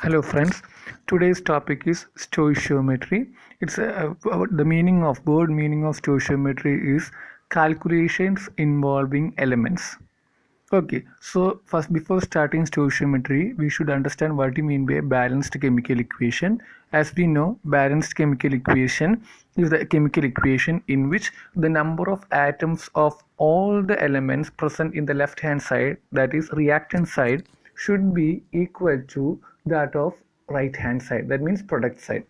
Hello friends, today's topic is stoichiometry. The meaning of stoichiometry is calculations involving elements. Okay, so first before starting stoichiometry, we should understand what we mean by balanced chemical equation. As we know, balanced chemical equation is the chemical equation in which the number of atoms of all the elements present in the left hand side, that is reactant side, should be equal to that of right hand side, that means product side.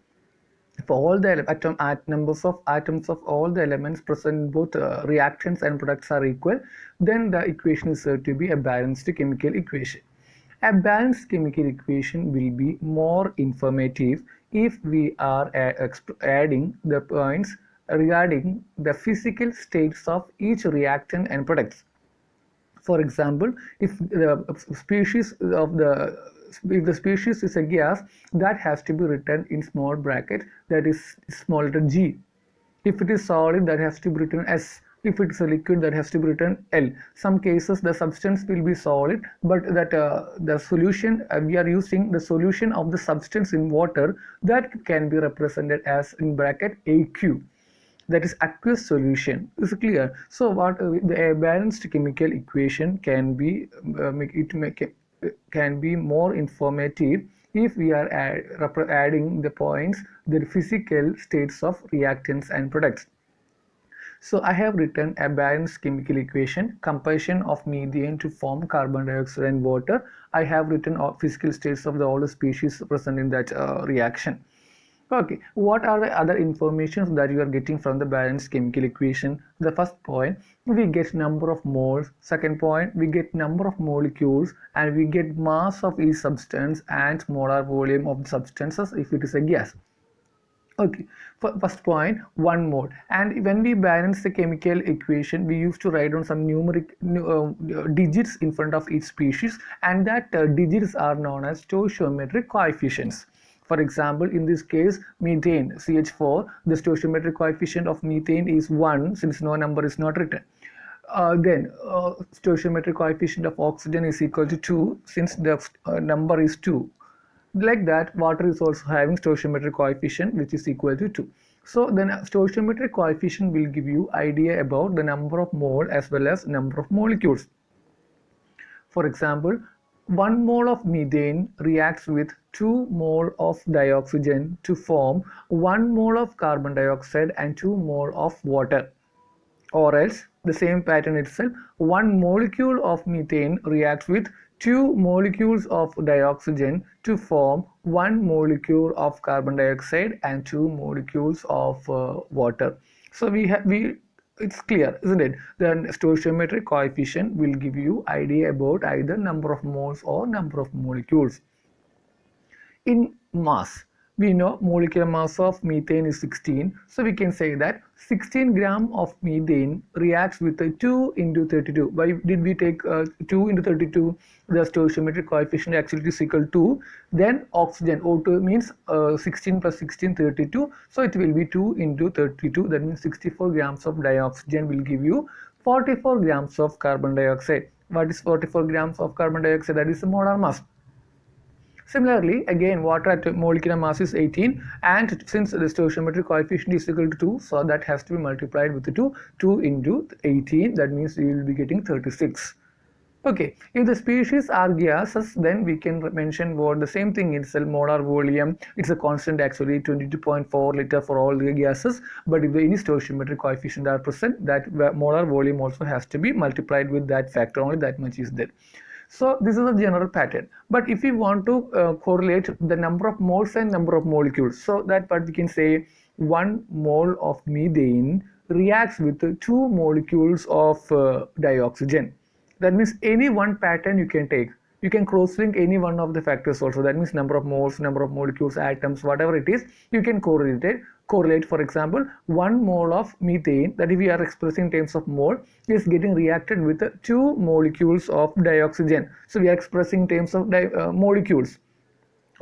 If all the numbers of atoms of all the elements present in both reactants and products are equal, then the equation is said to be a balanced chemical equation. A balanced chemical equation will be more informative if we are adding the points regarding the physical states of each reactant and products. For example, if the species is a gas, that has to be written in small bracket, that is small letter G. If it is solid, that has to be written S. If it is a liquid, that has to be written L. Some cases the substance will be solid, but that the solution we are using the solution of the substance in water, that can be represented as in bracket AQ, that is aqueous solution. Is clear? So what the balanced chemical equation can be can be more informative if we are adding the points, the physical states of reactants and products. So I have written a balanced chemical equation, combustion of methane to form carbon dioxide and water. I have written all physical states of all the species present in that reaction. Okay, what are the other informations that you are getting from the balanced chemical equation? The first point, we get number of moles. Second point, we get number of molecules, and we get mass of each substance and molar volume of the substances if it is a gas. Okay, first point, 1 mole. And when we balance the chemical equation, we used to write down some numeric digits in front of each species, and that digits are known as stoichiometric coefficients. For example, in this case, methane, CH4, the stoichiometric coefficient of methane is 1, since no number is not written. Then stoichiometric coefficient of oxygen is equal to 2, since the number is 2. Like that, water is also having stoichiometric coefficient which is equal to 2. So then stoichiometric coefficient will give you idea about the number of mole as well as number of molecules. For example, 1 mole of methane reacts with 2 mole of dioxygen to form 1 mole of carbon dioxide and 2 mole of water. Or else the same pattern itself, 1 molecule of methane reacts with 2 molecules of dioxygen to form 1 molecule of carbon dioxide and 2 molecules of water. So it's clear, isn't it? The stoichiometric coefficient will give you idea about either number of moles or number of molecules. In mass, we know molecular mass of methane is 16, so we can say that 16 gram of methane reacts with a 2 into 32. Why did we take 2 into 32? The stoichiometric coefficient actually is equal to, then oxygen, O2 means 16 plus 16, 32, so it will be 2 into 32, that means 64 grams of dioxygen will give you 44 grams of carbon dioxide. What is 44 grams of carbon dioxide? That is the molar mass. Similarly, again, water at molecular mass is 18, and since the stoichiometric coefficient is equal to 2, so that has to be multiplied with 2. 2 into 18, that means you will be getting 36. Okay, if the species are gases, then we can mention what the same thing itself, molar volume. It's a constant actually, 22.4 liter for all the gases. But if any stoichiometric coefficient are present, that molar volume also has to be multiplied with that factor, only that much is there. So this is a general pattern. But if we want to correlate the number of moles and number of molecules, so that part we can say 1 mole of methane reacts with 2 molecules of dioxygen. That means any one pattern you can take. You can cross-link any one of the factors also. That means number of moles, number of molecules, atoms, whatever it is, you can correlate it. Correlate, for example, 1 mole of methane, that if we are expressing in terms of mole, is getting reacted with 2 molecules of dioxygen. So we are expressing in terms of molecules.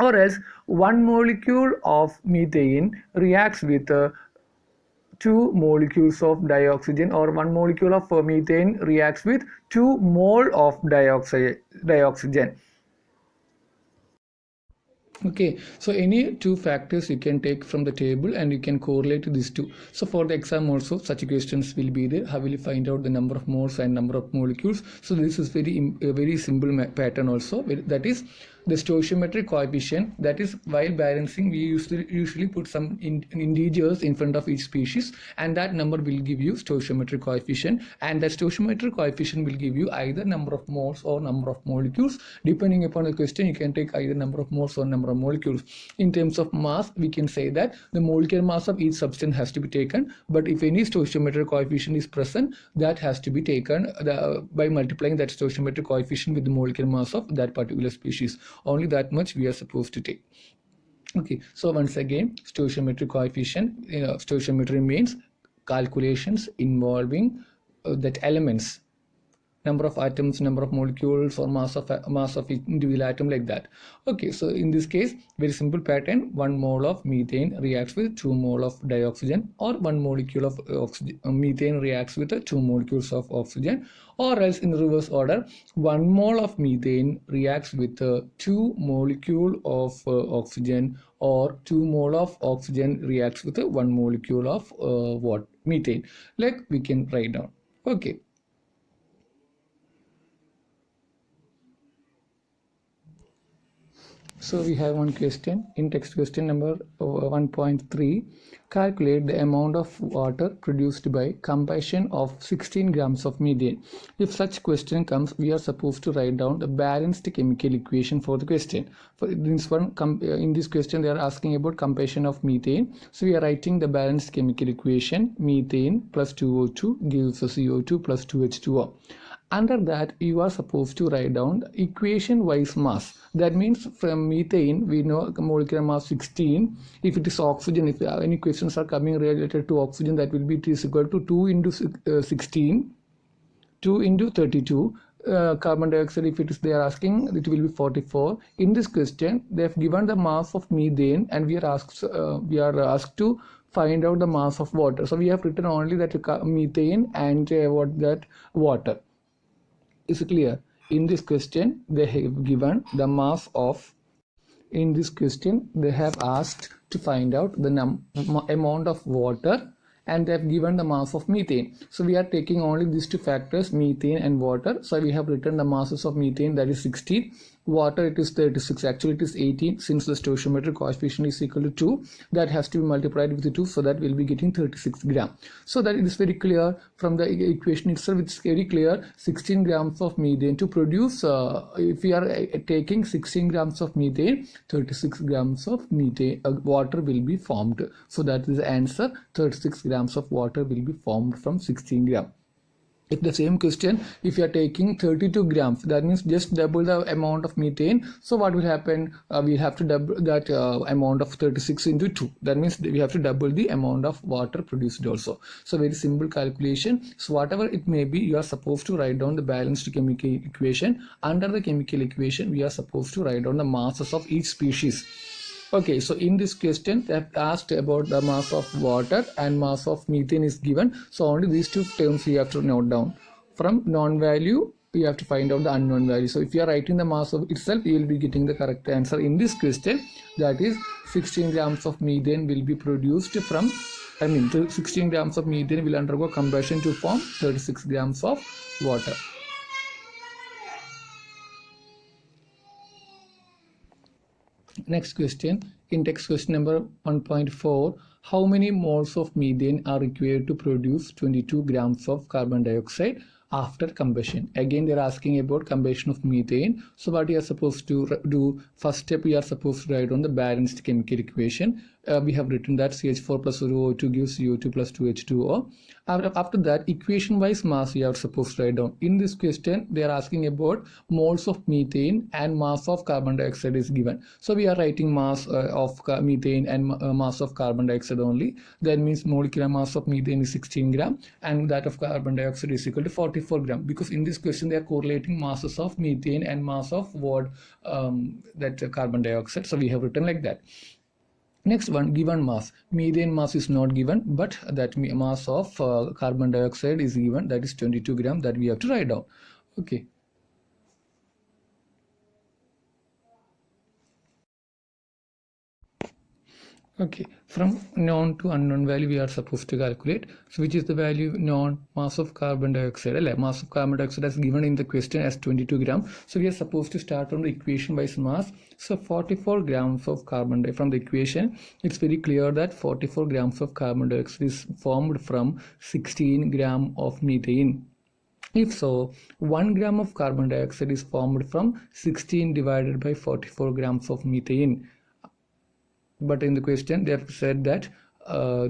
Or else 1 molecule of methane reacts with 2 molecules of dioxygen, or 1 molecule of methane reacts with 2 mole of dioxygen. Okay, so any two factors you can take from the table and you can correlate these two. So for the exam also such questions will be there. How will you find out the number of moles and number of molecules? So this is a very simple pattern also. That is the stoichiometric coefficient. That is, while balancing we usually put some integers in front of each species, and that number will give you stoichiometric coefficient, and that stoichiometric coefficient will give you either number of moles or number of molecules. Depending upon the question, you can take either number of moles or number of molecules. In terms of mass, we can say that the molecular mass of each substance has to be taken, but if any stoichiometric coefficient is present, that has to be taken by multiplying that stoichiometric coefficient with the molecular mass of that particular species. Only that much we are supposed to take. Okay, so once again, stoichiometric coefficient, stoichiometry means calculations involving that elements, number of atoms, number of molecules, or mass of each individual atom, like that. Okay, so in this case, very simple pattern: 1 mole of methane reacts with 2 mole of dioxygen, or 1 molecule of methane reacts with 2 molecules of oxygen, or else in reverse order, 1 mole of methane reacts with 2 molecule of oxygen, or 2 mole of oxygen reacts with 1 molecule of methane, like we can write down. Okay. So we have one question in text, question number 1.3. Calculate the amount of water produced by combustion of 16 grams of methane. If such question comes, we are supposed to write down the balanced chemical equation for the question. For this one, in this question they are asking about combustion of methane. So we are writing the balanced chemical equation: methane plus 2O2 gives us CO2 plus 2H2O. Under that, you are supposed to write down the equation wise mass. That means from methane we know molecular mass 16. If it is oxygen, if any questions are coming related to oxygen, that will be, it is equal to 2 into 16, 2 into 32. Carbon dioxide, if it is they are asking, it will be 44. In this question they have given the mass of methane, and we are asked to find out the mass of water. So we have written only that methane and water. Is clear? In this question they have given the mass of, in this question they have asked to find out the amount of water, and they have given the mass of methane. So we are taking only these two factors, methane and water. So we have written the masses of methane, that is 16, water it is 36, actually it is 18, since the stoichiometric coefficient is equal to 2, that has to be multiplied with the 2, so that we'll be getting 36 gram. So that it is very clear from the equation itself. It's very clear, 16 grams of methane to produce, if we are taking 16 grams of methane, 36 grams of methane water will be formed. So that is the answer: 36 grams of water will be formed from 16 gram. If the same question, if you are taking 32 grams, that means just double the amount of methane. So what will happen? We have to double that amount of 36 into 2. That means we have to double the amount of water produced also. So very simple calculation. So whatever it may be, you are supposed to write down the balanced chemical equation. Under the chemical equation, we are supposed to write down the masses of each species. Okay, so in this question they have asked about the mass of water and mass of methane is given. So only these two terms you have to note down. From known value you have to find out the unknown value. So if you are writing the mass of itself, you will be getting the correct answer in this question. That is, 16 grams of methane will be produced from, 16 grams of methane will undergo combustion to form 36 grams of water. Next question, in text question number 1.4, how many moles of methane are required to produce 22 grams of carbon dioxide after combustion? Again they are asking about combustion of methane. So what you are supposed to do, first step we are supposed to write on the balanced chemical equation. We have written that CH4 plus O2 gives CO2 plus 2H2O. After that, equation wise mass we are supposed to write down. In this question they are asking about moles of methane and mass of carbon dioxide is given. So we are writing mass of methane and mass of carbon dioxide only. That means molecular mass of methane is 16 gram and that of carbon dioxide is equal to 44 gram, because in this question they are correlating masses of methane and mass of carbon dioxide. So we have written like that. Next one, given mass. Methane mass is not given, but that mass of carbon dioxide is given, that is 22 gram, that we have to write down. Okay. Okay, from known to unknown value we are supposed to calculate. So which is the value known? Mass of carbon dioxide. Mass of carbon dioxide as given in the question as 22 grams. So we are supposed to start from the equation wise mass. So 44 grams of carbon dioxide. From the equation, it's very clear that 44 grams of carbon dioxide is formed from 16 gram of methane. If so, 1 gram of carbon dioxide is formed from 16 divided by 44 grams of methane. But in the question they have said that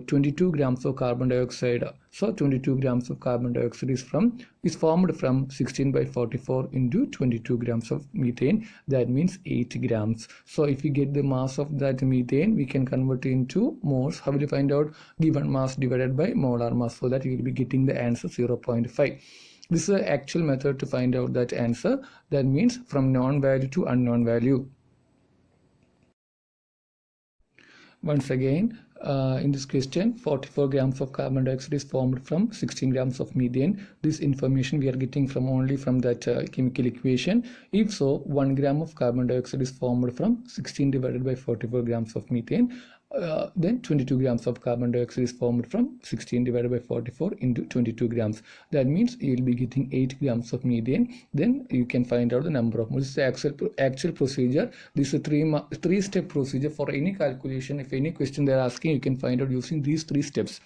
22 grams of carbon dioxide. So 22 grams of carbon dioxide is formed from 16 by 44 into 22 grams of methane. That means 8 grams. So if we get the mass of that methane, we can convert it into moles. How will you find out? Given mass divided by molar mass, so that you will be getting the answer 0.5. This is the actual method to find out that answer. That means from known value to unknown value. Once again, in this question, 44 grams of carbon dioxide is formed from 16 grams of methane. This information we are getting from only from that chemical equation. If so, 1 gram of carbon dioxide is formed from 16 divided by 44 grams of methane. Then 22 grams of carbon dioxide is formed from 16 divided by 44 into 22 grams. That means you will be getting 8 grams of methane. Then you can find out the number of moles. This is the actual procedure. This is a three-step procedure for any calculation. If any question they are asking, you can find out using these 3 steps.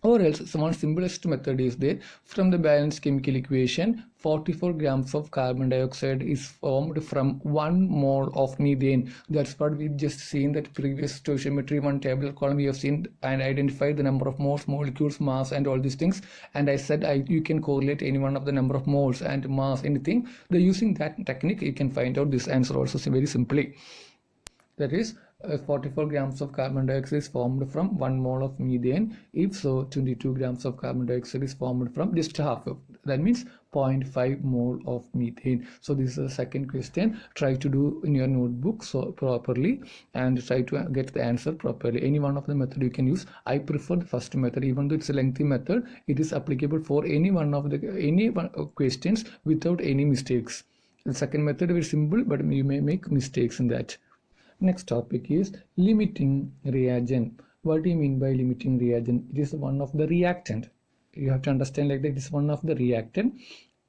Or else, one simplest method is there. From the balanced chemical equation, 44 grams of carbon dioxide is formed from 1 mole of methane. That's what we've just seen that previous stoichiometry 1 table column. We have seen and identified the number of moles, molecules, mass, and all these things. And I said you can correlate any one of the number of moles and mass, anything. Using that technique, you can find out this answer also very simply. That is, 44 grams of carbon dioxide is formed from 1 mole of methane. If so, 22 grams of carbon dioxide is formed from just half of, that means 0.5 mole of methane. So this is the second question. Try to do in your notebook so properly and try to get the answer properly. Any one of the method you can use. I prefer the first method, even though it's a lengthy method. It is applicable for any one of questions without any mistakes. The second method is very simple, but you may make mistakes in that. Next topic is limiting reagent. What do you mean by limiting reagent? It is one of the reactant. You have to understand like that. It is one of the reactant.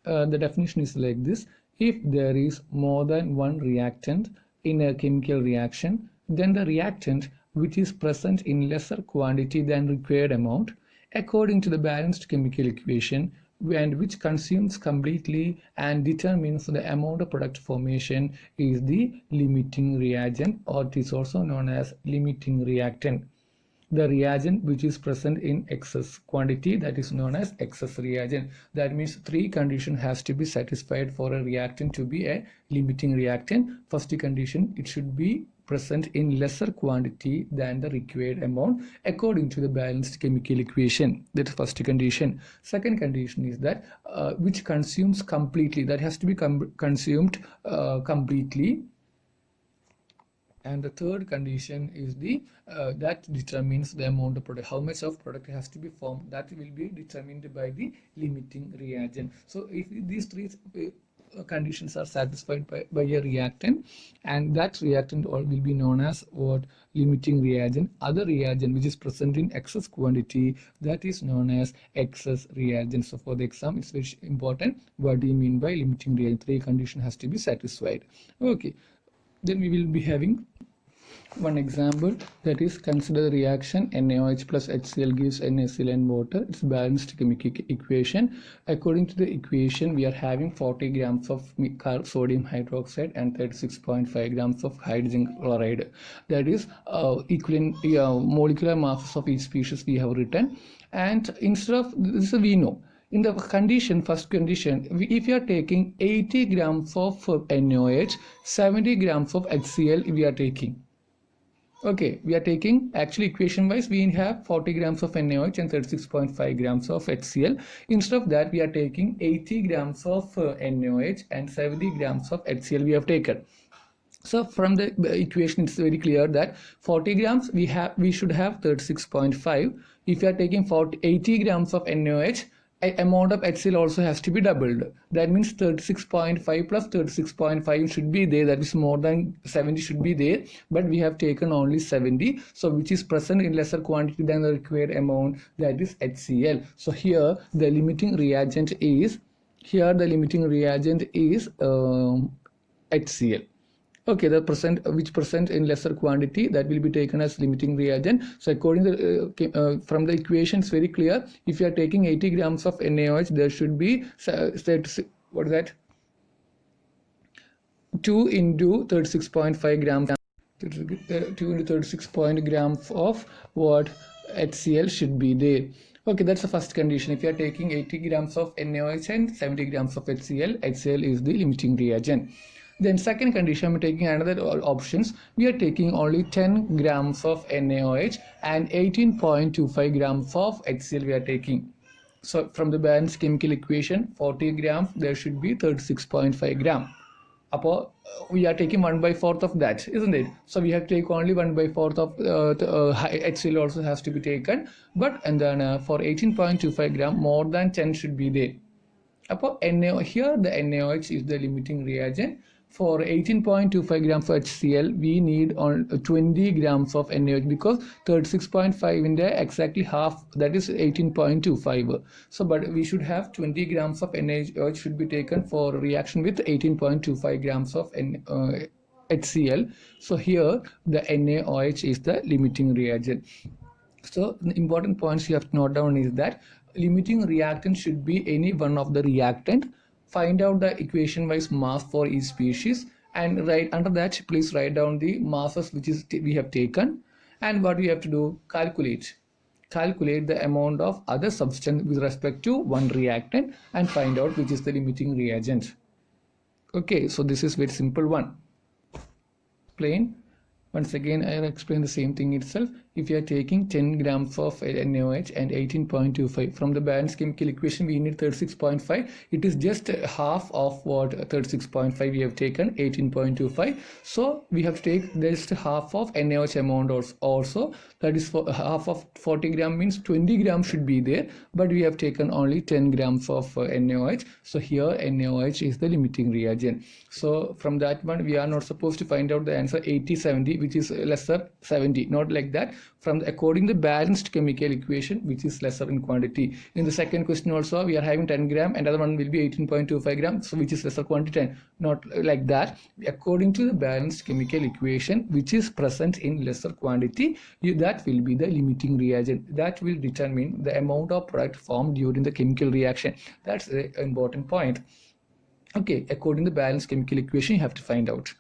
The definition is like this. If there is more than one reactant in a chemical reaction, then the reactant which is present in lesser quantity than required amount, according to the balanced chemical equation, and which consumes completely and determines the amount of product formation, is the limiting reagent, or it is also known as limiting reactant. The reagent which is present in excess quantity, that is known as excess reagent. That means 3 conditions has to be satisfied for a reactant to be a limiting reactant. First condition, it should be present in lesser quantity than the required amount according to the balanced chemical equation. That is first condition. Second condition is that which consumes completely, that has to be consumed completely. And the third condition is the that determines the amount of product, how much of product has to be formed, that will be determined by the limiting reagent. So if these 3 conditions are satisfied by a reactant, and that reactant will be known as what? Limiting reagent. Other reagent which is present in excess quantity, that is known as excess reagent. So for the exam, it's very important. What do you mean by limiting reagent? 3 conditions has to be satisfied. Okay, then we will be having one example, that is, consider the reaction NaOH plus HCl gives NaCl and water. It's balanced chemical equation. According to the equation, we are having 40 grams of sodium hydroxide and 36.5 grams of hydrogen chloride. That is equivalent molecular masses of each species we have written. And instead of this, we know in the condition, first condition, if you are taking 80 grams of NaOH, 70 grams of HCl we are taking. Okay, we are taking, actually equation wise we have 40 grams of NaOH and 36.5 grams of HCl. Instead of that, we are taking 80 grams of NaOH and 70 grams of HCl we have taken. So from the equation, it's very clear that 40 grams we should have 36.5. If you are taking 80 grams of NaOH, amount of HCl also has to be doubled. That means 36.5 plus 36.5 should be there. That is more than 70 should be there. But we have taken only 70. So which is present in lesser quantity than the required amount, that is HCl. So here the limiting reagent is HCl. Okay, the percent which present in lesser quantity, that will be taken as limiting reagent. So according to from the equation, it's very clear. If you are taking 80 grams of NaOH, there should be what is that, 2 into 36.5 grams, 2 into 36 grams of what HCl should be there. Okay, that's the first condition. If you are taking 80 grams of NaOH and 70 grams of HCl, HCl is the limiting reagent. Then second condition, I'm taking another options. We are taking only 10 grams of NaOH and 18.25 grams of HCl we are taking. So from the balanced chemical equation, 40 grams, there should be 36.5 gram. We are taking 1/4 of that, isn't it? So we have to take only 1/4 of HCl also has to be taken. But and then for 18.25 gram, more than 10 should be there. Here the NaOH is the limiting reagent. For 18.25 grams of HCl, we need on 20 grams of NaOH, because 36.5 in there exactly half, that is 18.25. So but we should have 20 grams of NaOH should be taken for reaction with 18.25 grams of HCl. So here the NaOH is the limiting reagent. So the important points you have to note down is that limiting reactant should be any one of the reactant. Find out the equation wise mass for each species, and right under that please write down the masses which is we have taken. And what we have to do, calculate the amount of other substance with respect to one reactant and find out which is the limiting reagent. Okay, so this is very simple one. Plain. Once again, I will explain the same thing itself. If you are taking 10 grams of NaOH and 18.25, from the balanced chemical equation, we need 36.5. It is just half of what 36.5 we have taken, 18.25. So we have to take just half of NaOH amount also. That is for half of 40 gram means 20 grams should be there. But we have taken only 10 grams of NaOH. So here NaOH is the limiting reagent. So from that one, we are not supposed to find out the answer 80-70, which is lesser 70. Not like that. From according to the balanced chemical equation, which is lesser in quantity. In the second question also, we are having 10 gram, another one will be 18.25 grams, so which is lesser quantity 10. Not like that. According to the balanced chemical equation, which is present in lesser quantity, that will be the limiting reagent. That will determine the amount of product formed during the chemical reaction. That's an important point. Okay, according to the balanced chemical equation, you have to find out.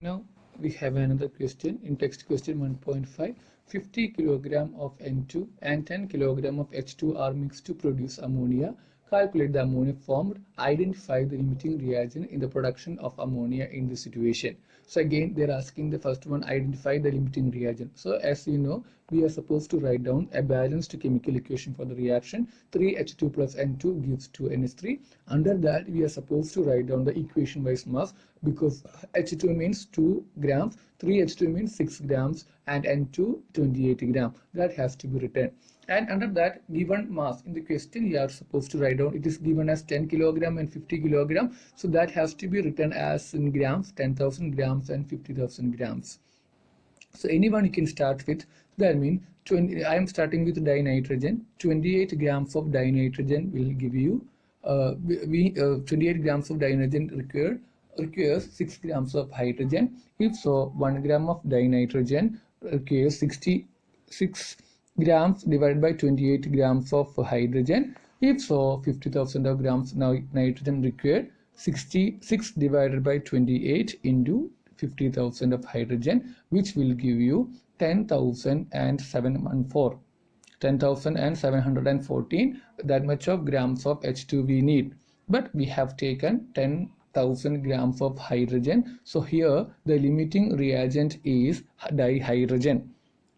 Now we have another question in text question 1.5. 50 kilogram of N2 and 10 kilogram of H2 are mixed to produce ammonia. Calculate the ammonia formed. Identify the limiting reagent in the production of ammonia in this situation. So again, they're asking the first one, identify the limiting reagent. So as you know, we are supposed to write down a balanced chemical equation for the reaction. 3H2 plus N2 gives 2NH3. Under that, we are supposed to write down the equation wise mass, because H2 means 2 grams, 3H2 means 6 grams, and N2 28 grams. That has to be written. And under that given mass in the question, you are supposed to write down, it is given as 10 kilogram and 50 kilogram. So that has to be written as in grams, 10,000 grams and 50,000 grams. So anyone you can start with. That means I am starting with dinitrogen. 28 grams of dinitrogen will give you 28 grams of dinitrogen requires 6 grams of hydrogen. If so, 1 gram of dinitrogen requires 66 grams divided by 28 grams of hydrogen. If so, 50,000 of grams now nitrogen required. 66 divided by 28 into 50,000 of hydrogen, which will give you 10,714. 10,714, that much of grams of H2 we need. But we have taken 10,000 grams of hydrogen. So here the limiting reagent is dihydrogen.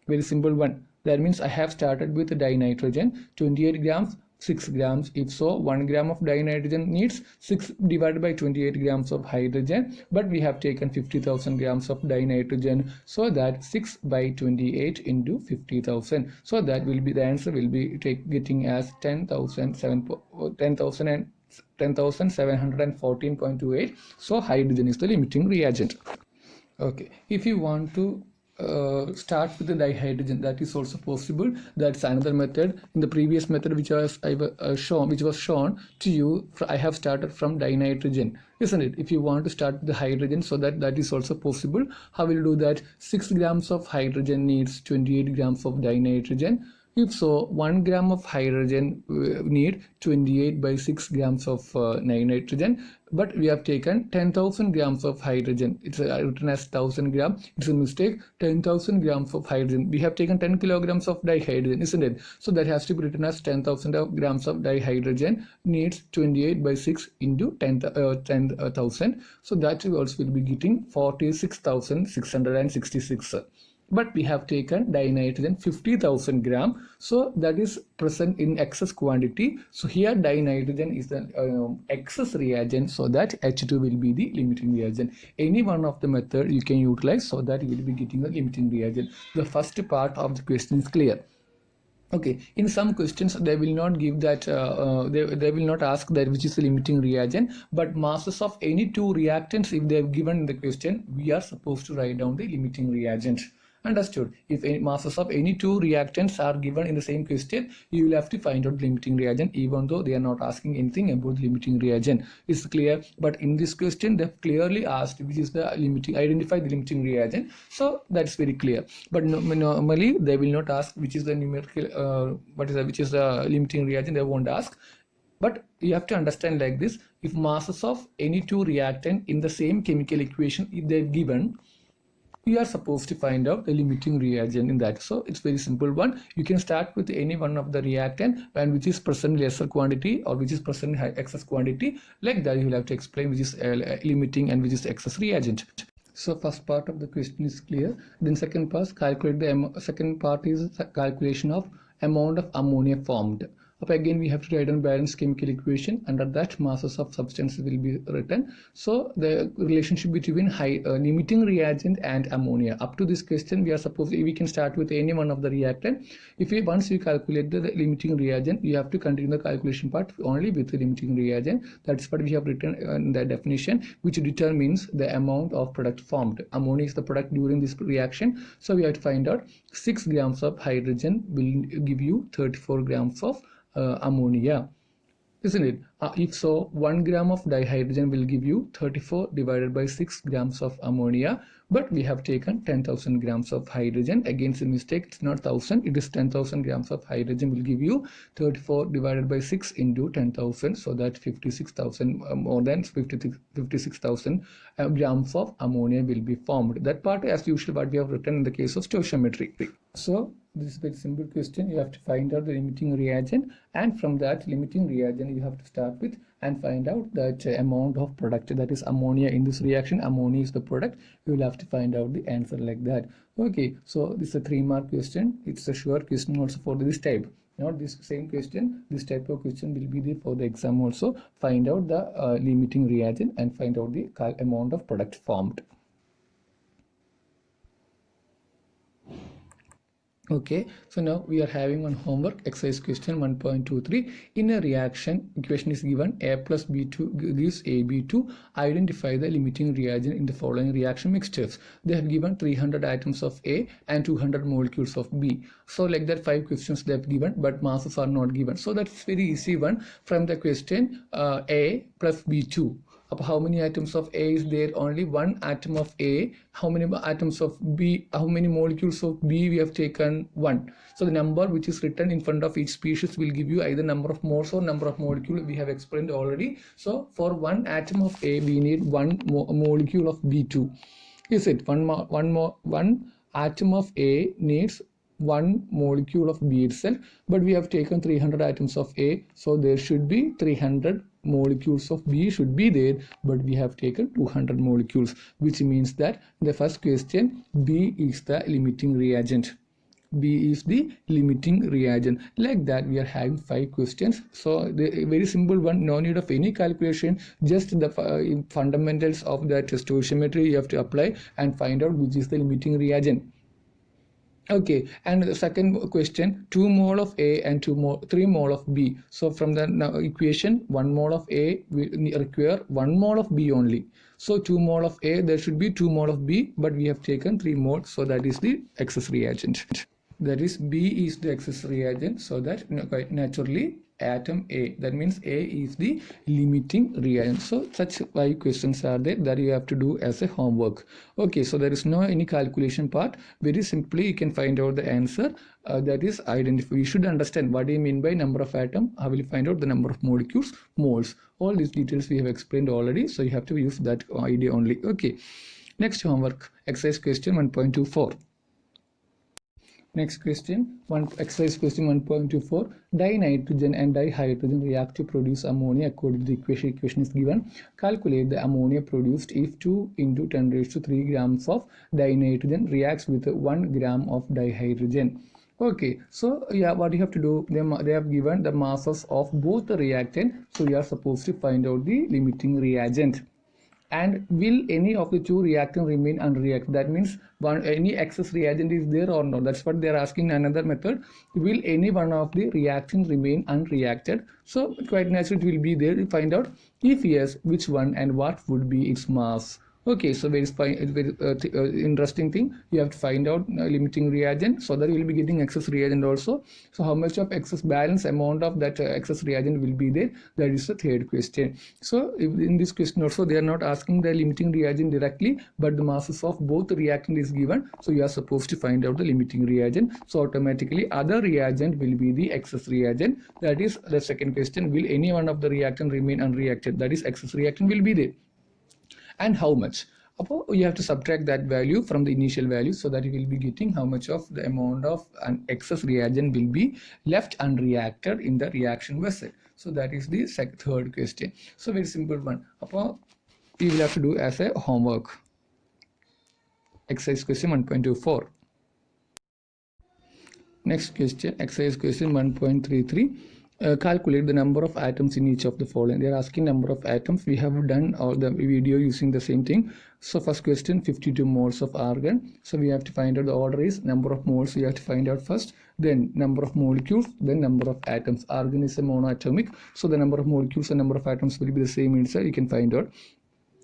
Very simple one. That means I have started with dinitrogen, 28 grams, 6 grams. If so, 1 gram of dinitrogen needs 6 divided by 28 grams of hydrogen, but we have taken 50,000 grams of dinitrogen, so that 6 by 28 into 50,000, so that will be the answer will be getting as 10,714.28. So hydrogen is the limiting reagent. Okay, if you want to start with the dihydrogen, that is also possible. That's another method. In the previous method which was shown to you, I have started from dinitrogen, isn't it? If you want to start with the hydrogen, so that is also possible. How will you do that? 6 grams of hydrogen needs 28 grams of dinitrogen. If so, 1 gram of hydrogen need 28 by 6 grams of nitrogen, but we have taken 10,000 grams of hydrogen. It's written as 1000 gram. It's a mistake. 10,000 grams of hydrogen. We have taken 10 kilograms of dihydrogen, isn't it? So that has to be written as 10,000 grams of dihydrogen needs 28 by 6 into 10,000. So that also will be getting 46,666. But we have taken dinitrogen 50,000 gram, so that is present in excess quantity. So here dinitrogen is the excess reagent, so that H2 will be the limiting reagent. Any one of the method you can utilize, so that you will be getting the limiting reagent. The first part of the question is clear. Okay, in some questions they will not give that, they will not ask that which is the limiting reagent, but masses of any two reactants, if they have given in the question, we are supposed to write down the limiting reagent. Understood? If any masses of any two reactants are given in the same question, you will have to find out the limiting reagent, even though they are not asking anything about the limiting reagent. Is clear? But in this question, they've clearly asked which is the limiting, identify the limiting reagent. So that's very clear. But normally they will not ask which is the numerical, which is the limiting reagent. They won't ask. But you have to understand like this: if masses of any two reactant in the same chemical equation, if they're given, we are supposed to find out the limiting reagent in that. So it's very simple one. You can start with any one of the reactant and which is present lesser quantity or which is present high excess quantity. Like that you will have to explain which is limiting and which is excess reagent. So first part of the question is clear. Then second part, calculate the second part is calculation of amount of ammonia formed. Up again we have to write down balanced chemical equation. Under that masses of substances will be written. So the relationship between limiting reagent and ammonia. Up to this question we are supposed, we can start with any one of the reactant. Once you calculate the limiting reagent, you have to continue the calculation part only with the limiting reagent. That's what we have written in the definition, which determines the amount of product formed. Ammonia is the product during this reaction. So we have to find out 6 grams of hydrogen will give you 34 grams of ammonia, isn't it? If so, 1 gram of dihydrogen will give you 34 divided by 6 grams of ammonia, but we have taken 10,000 grams of hydrogen. Against a mistake, it's not 1000, it is 10,000 grams of hydrogen will give you 34 divided by 6 into 10,000, so that 56,000 more than 56,000 grams of ammonia will be formed. That part as usual what we have written in the case of stoichiometry. So this is a very simple question. You have to find out the limiting reagent, and from that limiting reagent you have to start with and find out that amount of product, that is ammonia in this reaction. Ammonia is the product. You will have to find out the answer like that. Okay, so this is a 3-mark question. It's a sure question also for this type. Not this same question, this type of question will be there for the exam also. Find out the limiting reagent and find out the amount of product formed. Okay, so now we are having one homework exercise question 1.23. In a reaction, equation is given A plus B2 gives AB2. Identify the limiting reagent in the following reaction mixtures. They have given 300 atoms of A and 200 molecules of B. So like that 5 questions they have given, but masses are not given. So that's very easy one from the question A plus B2. How many atoms of A is there? Only one atom of A. How many atoms of B? How many molecules of B? We have taken 1. So the number which is written in front of each species will give you either number of moles or number of molecule. We have explained already. So for one atom of A, we need one molecule of B2. Is it one atom of A needs one molecule of B itself, but we have taken 300 atoms of A, so there should be 300 molecules of B should be there, but we have taken 200 molecules, which means that in the first question B is the limiting reagent. B is the limiting reagent. Like that we are having 5 questions. So the very simple one, no need of any calculation, just the fundamentals of that stoichiometry you have to apply and find out which is the limiting reagent. Okay, and the second question, 2 mole of A and 3 mole of B. So from the equation, 1 mole of A will require 1 mole of B only. So 2 mole of A, there should be 2 mole of B, but we have taken 3 mole, so that is the excess reagent. That is, B is the excess reagent, so that quite naturally atom A, that means A is the limiting reagent. So such 5 questions are there that you have to do as a homework. Okay, so there is no any calculation part. Very simply you can find out the answer. That is, identify. You should understand what do you mean by number of atom. How will you find out the number of molecules? Moles. All these details we have explained already, so you have to use that idea only. Okay, next homework, exercise question 1.24. Next question, exercise question 1.24. Dinitrogen and dihydrogen react to produce ammonia according to the equation. Equation is given. Calculate the ammonia produced if 2 into 10 raised to 3 grams of dinitrogen reacts with 1 gram of dihydrogen. Okay, so yeah, what you have to do, they have given the masses of both the reactant, so you are supposed to find out the limiting reagent. And will any of the 2 reactant remain unreacted? That means any excess reagent is there or not. That's what they are asking. Another method, will any one of the reactions remain unreacted? So quite naturally it will be there. You find out, if yes, which one and what would be its mass. Okay, so very interesting thing. You have to find out limiting reagent, so that you will be getting excess reagent also. So how much of excess balance amount of that excess reagent will be there? That is the third question. So in this question also they are not asking the limiting reagent directly, but the masses of both the reactant is given. So you are supposed to find out the limiting reagent. So automatically other reagent will be the excess reagent. That is the second question. Will any one of the reactant remain unreacted? That is, excess reactant will be there. And how much? You have to subtract that value from the initial value, so that you will be getting how much of the amount of an excess reagent will be left unreacted in the reaction vessel. So that is the third question. So very simple one. You will have to do as a homework. Exercise question 1.24. Next question, exercise question 1.33. Calculate the number of atoms in each of the following. They are asking number of atoms. We have done all the video using the same thing. So first question, 52 moles of argon. So we have to find out the order is number of moles. We have to find out first, then number of molecules, then number of atoms. Argon is a monoatomic, so the number of molecules and number of atoms will be the same inside. You can find out.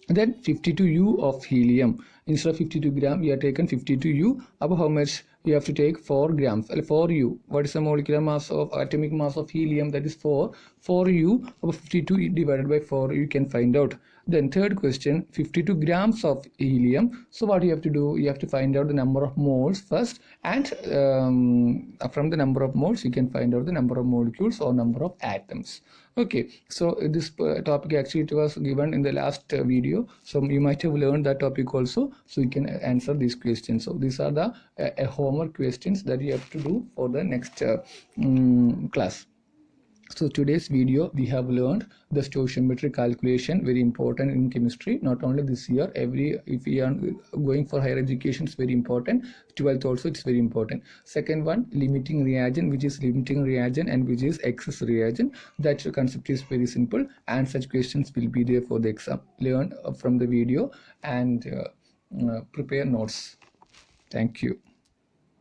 Then 52U of helium. Instead of 52 gram, we have taken 52U. About how much? You have to take 4 grams. 4U. What is the molecular mass of atomic mass of helium? That is 4. 4U about 52 divided by 4. You can find out. Then third question, 52 grams of helium. So what you have to do? You have to find out the number of moles first, and from the number of moles, you can find out the number of molecules or number of atoms. Okay, so this topic actually it was given in the last video, so you might have learned that topic also, so you can answer these questions. So these are the homework questions that you have to do for the next class. So today's video we have learned the stoichiometry calculation, very important in chemistry. Not only this year, if we are going for higher education, it's very important. 12th also it's very important. Second one, limiting reagent, which is limiting reagent and which is excess reagent. That concept is very simple, and such questions will be there for the exam. Learn from the video and prepare notes. Thank you.